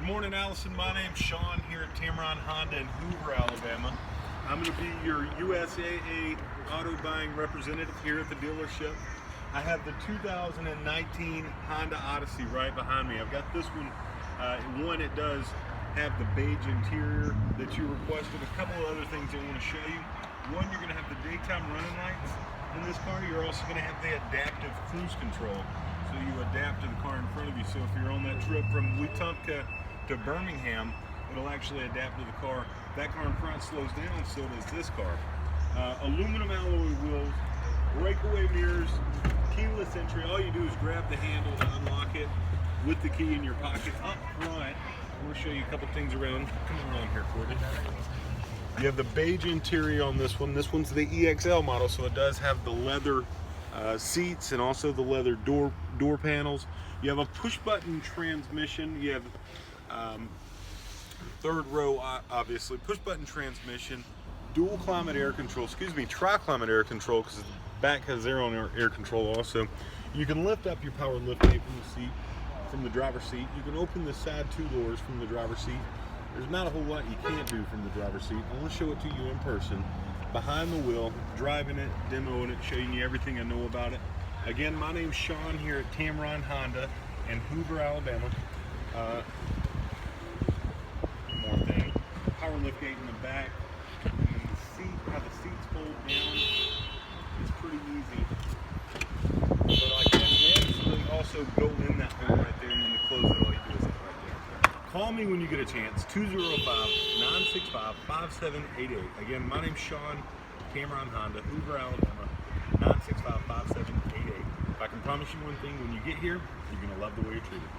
Good morning, Allison. My name's Sean here at Tameron Honda in Hoover, Alabama. I'm going to be your USAA auto buying representative here at the dealership. I have the 2019 Honda Odyssey right behind me. I've got this one. It does have the beige interior that you requested. A couple of other things I want to show you. One, you're going to have the daytime running lights in this car. You're also going to have the adaptive cruise control. So you adapt to the car in front of you. So if you're on that trip from Wetumpka to Birmingham, it'll actually adapt to the car. That car in front slows down, so does this car. Aluminum alloy wheels, breakaway mirrors, keyless entry. All you do is grab the handle to unlock it with the key in your pocket. Up front, we'll show you a couple things around. Come around here, Courtney. You have the beige interior on this one. This one's the EXL model, so it does have the leather seats and also the leather door panels. You have a push button transmission. You have third row, obviously, push button transmission, dual climate air control, tri-climate air control, because the back has their own air control also. You can lift up your power lift gate from the driver's seat. You can open the side two doors from the driver's seat. There's not a whole lot you can't do from the driver's seat. I want to show it to you in person. Behind the wheel, driving it, demoing it, showing you everything I know about it. Again, my name's Sean here at Tameron Honda in Hoover, Alabama. One more thing, power lift gate in the back. And the seat, how the seats fold down, it's pretty easy. But I can actually also go in that hole right there, and then to close it, all you do is hit right there. Call me when you get a chance, 205-965-5788. Again, my name's Sean, Tameron Honda, Hoover, Alabama, 965-5788. If I can promise you one thing, when you get here, you're going to love the way you're treated.